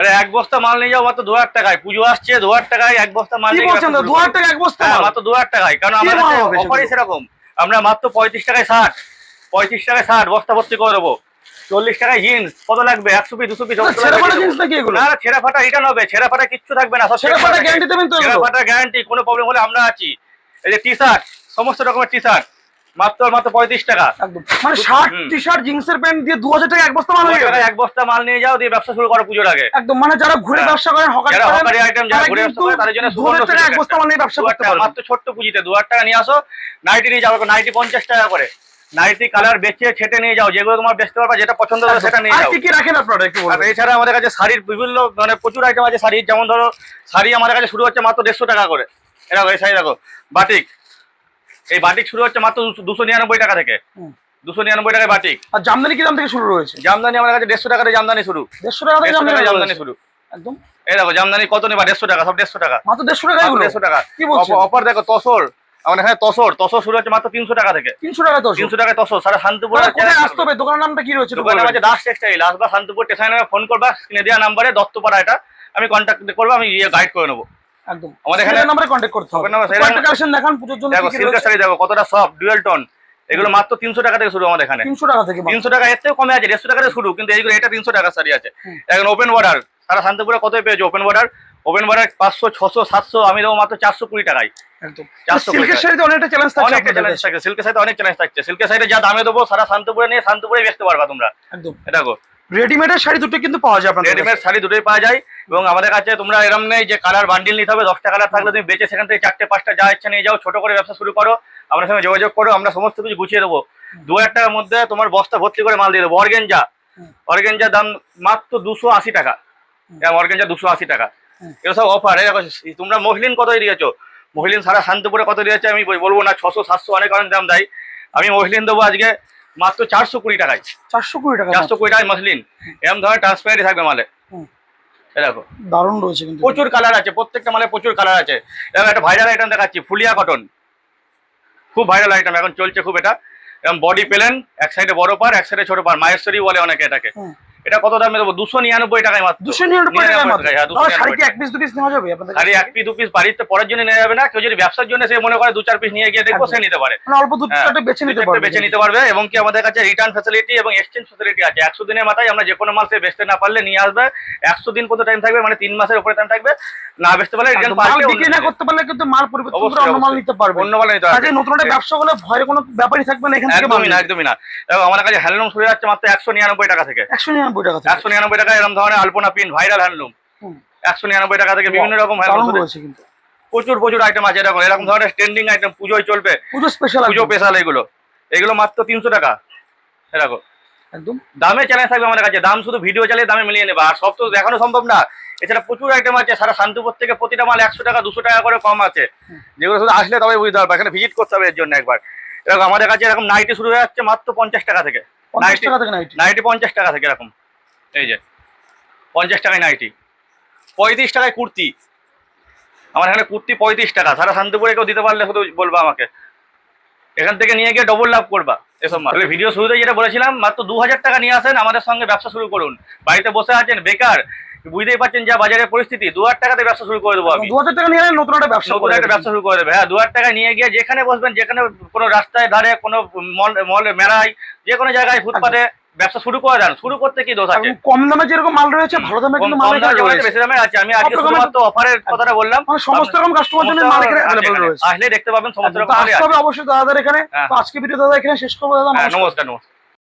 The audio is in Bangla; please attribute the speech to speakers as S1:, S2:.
S1: আরে এক বস্তা মাল নিয়ে যাও মাত্র 2000 টাকায়। পুজো আসছে, 2000 টাকায় এক বস্তা মাল নিয়ে
S2: বলছেন? 2000 টাকা এক বস্তা
S1: মাত্র 2000 টাকায়। কারণ আমাদের অফারই সেরকম। আমরা মাত্র 35 টাকায় 60, 35 টাকায় 60 বস্তা ভর্তি করে দেবো। 40 টাকায় জিন্স কত লাগবে? 100 পিস 200 পিস।
S2: ছেঁড়া ফাটা জিন্স নাকি এগুলো?
S1: না ছেঁড়া ফাটা রিটার্ন হবে, ছেঁড়া ফাটা কিচ্ছু থাকবে না।
S2: ছেঁড়া ফাটা গ্যারান্টি দেবেন তো?
S1: ছেঁড়া ফাটা গ্যারান্টি, কোনো প্রবলেম হলে আমরা আছি। এই যে টি শার্ট, সমস্ত রকমের টি শার্ট মাত্র 35 টাকা।
S2: একদম মানে শার্ট টি শার্ট জিন্সের প্যান্ট দিয়ে 2000 টাকা এক বস্তা মাল নিয়ে যাও।
S1: এক বস্তা মাল নিয়ে যাও, দিয়ে ব্যবসা শুরু করো পুজোর আগে।
S2: একদম মানে যারা ঘুরে ব্যবসা করেন,
S1: হকারি আইটেম যারা ঘুরে ব্যবসা করে তাদের জন্য
S2: 2000 টাকা এক বস্তা মাল নিয়ে ব্যবসা করতে পারবেন।
S1: মাত্র ছোট্ট পুঁজিতে 2000 টাকা নিয়ে আসো। নাইটি নিয়ে যাও, নাইটি 50 টাকা করে। নাইটি কালার বেচে ছেটে নিয়ে যাও, যেগুলো তোমার বেচতে পারবা, যেটা পছন্দ হবে সেটা নিয়ে যাও।
S2: কি কি রাখেন আপনারা একটু বলুন।
S1: এছাড়া আমাদের কাছে শাড়ির বিভিন্ন মানে প্রচুর আইটেম আছে শাড়ির। যেমন ধরো শাড়ি আমাদের কাছে শুরু হচ্ছে মাত্র 150 টাকা করে। এরকম এই শাড়ি দেখো বাটিক, এই বাটিক শুরু হচ্ছে মাত্র 299 টাকা থেকে। 299 টাকায় বাটিক।
S2: আর জামদানি কি দাম থেকে শুরু রয়েছে?
S1: জামদানি আমাদের কাছে 150 টাকা থেকে জামদানি শুরু।
S2: 150 টাকা থেকে
S1: জামদানি শুরু।
S2: একদম
S1: এই দেখো জামদানি কত নেবা? 150 টাকা, সব 150 টাকা।
S2: মাত্র 150 টাকা এগুলো?
S1: 150 টাকা।
S2: কি বলছেন?
S1: অফার দেখো তসর, আমাদের এখানে তসর শুরু হচ্ছে মাত্র 300 টাকা থেকে।
S2: 300 টাকা তসর?
S1: 300 টাকায় তসর। সারা শান্তিপুর
S2: আসতে হবে। দোকানের নামটা কি রয়েছে?
S1: দোকানের নাম আছে দাস টেক্সটাইল। আসবা শান্তিপুর স্টেশনে ফোন করবা, স্ক্রিনে দেওয়া নাম্বারে, দত্তপাড়া এটা। আমি কন্ট্যাক্ট করবো, আমি গাইড করে নেবো।
S2: একদম
S1: আমাদের এখানে
S2: নাম্বারে কন্ট্যাক্ট করতে হবে। কয়টা কালেকশন দেখান পুজোর জন্য?
S1: দেখো সিল্কের শাড়ি দেখো কতটা সফট, ডুয়াল টোন। এগুলো মাত্র 300 টাকা থেকে শুরু আমাদের এখানে।
S2: 300 টাকা থেকে?
S1: 300 টাকা, এর থেকেও কমে আছে, 150 টাকা থেকে শুরু। কিন্তু এইগুলো এটা 300 টাকা শাড়ি আছে। এখন ওপেন বর্ডার সারা শান্তিপুরে কত পেয়েছে? ওপেন বর্ডার 500, 600, 700, আমি দেবো মাত্র 420 টাকায়।
S2: একদম। সিল্কের শাড়িতে অনেকটা চ্যালেঞ্জ থাকে।
S1: অনেকটা চ্যালেঞ্জ থাকে, সিল্কের শাড়িতে অনেক চ্যালেঞ্জ থাকছে। সিল্কের শাড়িতে যা দামে দেবো সারা শান্তিপুরে নিয়ে শান্তিপুরে বেচতে পারবা তোমরা।
S2: একদম।
S1: দেখো
S2: রেডিমেডের শাড়ি দুটো কিন্তু পাওয়া যায় আপনাদের?
S1: রেডিমেড শাড়ি দুটোই পাওয়া যায়। এবং আমাদের কাছে তোমরা এরকম নেই যে কালার বান্ডিল নিতে হবে। 10টা কালার থাকলে তুমি বেচে সেখান থেকে 4টে 5টা যা ইচ্ছা নিয়ে যাও, ছোট করে ব্যবসা শুরু করো, আমাদের সঙ্গে যোগাযোগ করো, আমরা সমস্ত কিছু গুছিয়ে দেবো। 2000 টাকার মধ্যে তোমার বস্তা ভর্তি করে মাল দিয়ে দেবো। অর্গেঞ্জার দাম মাত্র 280 টাকা। অর্গেঞ্জা 280 টাকা। এগুলো সব অফার। তোমরা মহিলিন কত দিয়েছো? মহিলিন সারা শান্তিপুরে কত দিয়েছে আমি বলবো না, 600, 700 অনেক অনেক দাম দেয়। আমি মহিলিন দেবো আজকে মাত্র 420 টাকায়।
S2: 420 টাকা?
S1: 420 টাকায় মসলিন। এরকম ধরনের ট্রান্সপারেন্ট থাকবে মালে। দেখো
S2: দারুণ রয়েছে কিন্তু,
S1: প্রচুর কালার আছে, প্রত্যেকটা মালে প্রচুর কালার আছে। এবং একটা ভাইরাল আইটেম দেখাচ্ছি, ফুলিয়া কটন। খুব ভাইরাল আইটেম, এখন চলছে খুব এটা। এবং বডি প্লেন, এক সাইডে বড় পার, এক সাইডে ছোট পার, মায়েশ্বরী বলে অনেকে এটাকে। এটা কত দামে দেবো? 299 টাকায় মাত্র।
S2: 299 টাকায় মাত্র?
S1: হ্যাঁ, 299
S2: টাকা। এক পিস দু পিস নেওয়া যাবে আপনাদের?
S1: শাড়ি এক পিস দু পিস বাড়িতে পরার জন্য নেওয়া যাবে না। কেউ যদি ব্যবসার জন্য সে মনে করে 2-4 পিস নিয়ে গিয়ে দেখবো, সে নিতে পারে।
S2: মানে অল্প 2-4টা বেছে নিতে পারবে।
S1: এবং কি আমাদের কাছে রিটার্ন ফ্যাসিলিটি এবং এক্সচেঞ্জ ফ্যাসিলিটি আছে। 100 দিনের মাথায় আমরা যে কোনো মাল সে বেচতে না পারলে নিয়ে আসবে। 100 দিন পর্যন্ত টাইম থাকবে, মানে 3 মাসের উপরে টাইম থাকবে। না বেচতে পারলে রিটার্ন পাল্টে
S2: বিক্রি না করতে পারলে কিন্তু মাল পরিবর্তন করে অন্য মাল নিতে পারবে।
S1: অন্য মাল নিতে পারবে।
S2: আজকে নতুন একটা ব্যবসা হলে ভয়ের কোনো ব্যাপারই থাকবে না এখান থেকে।
S1: একদমই না। এবং আমাদের কাছে হ্যান্ডলুম শুরু হচ্ছে মাত্র 199 টাকা থেকে।
S2: 199 টাকা?
S1: 199 টাকা। এরকম ধরনের আলপনা প্রিন্ট ভাইরাল হ্যান্ডলুম 199 টাকা থেকে। বিভিন্ন রকম হ্যান্ডলুম রয়েছে কিন্তু, প্রচুর আইটেম আছে। এরকম ধরনের ট্রেন্ডিং আইটেম পুজোয় চলবে, পুজো স্পেশাল। এগুলো মাত্র 300 টাকা। এরকম
S2: একদম
S1: দামে চ্যালেঞ্জ থাকবে আমাদের কাছে। দাম শুধু ভিডিও চালিয়ে দামে মিলিয়ে নেবে, আর সব তো দেখানো সম্ভব না। এছাড়া প্রচুর আইটেম আছে সারা শান্তিপুর থেকে। প্রতিটা মাল 100 টাকা 200 টাকা করে কম আছে, যেগুলো শুধু আসলে তবে বুঝতে পারবে। এখানে ভিজিট করতে হবে এর জন্য একবার। এরকম আমাদের কাছে এরকম নাইটি শুরু হয়ে যাচ্ছে মাত্র 50 টাকা থেকে। নাইটি 50 টাকা থেকে। এরকম এই যে 50 টাকায় নাইটি। 35 টাকায় কুর্তি। আমার এখানে কুর্তি 35 টাকা। সারা শান্তিপুরে কেউ দিতে পারলে শুধু বলবা আমাকে, এখান থেকে নিয়ে গিয়ে ডবল লাভ করবা এসব মাল। ভিডিও শুরুতে যেটা বলেছিলাম, মাত্র 2000 টাকা নিয়ে আসেন, আমাদের সঙ্গে ব্যবসা শুরু করুন। বাড়িতে বসে আছেন বেকার, বুঝতেই পারছেন যা বাজারের পরিস্থিতি, 2000 টাকাতে ব্যবসা শুরু করে দেবো আমি।
S2: 2000 টাকা নিয়ে নতুন একটা ব্যবসা
S1: শুরু করে দেবে। হ্যাঁ, 2000 টাকা নিয়ে গিয়ে যেখানে বসবেন, যেখানে কোনো রাস্তায় ধারে, কোনো মল মেলায়, যে কোনো জায়গায় ফুটপাতে ব্যবসা শুরু করে দেন। শুরু করতে কি দোষ আছে?
S2: কম দামে যেরকম মাল রয়েছে, ভালো দামে কিন্তু মাল রয়েছে,
S1: বেশি দামে আছে। আমি আজকে শুধুমাত্র অফারের কথাটা বললাম।
S2: সমস্ত রকম কাস্টমার জন্য মাল এখানে अवेलेबल রয়েছে।
S1: আসলে দেখতে পাবেন সমস্ত রকম মাল আছে।
S2: অবশ্যই দাদাদের এখানে। আজকে ভিডিও দাদা এখানে শেষ করব দাদা।
S1: নমস্কার।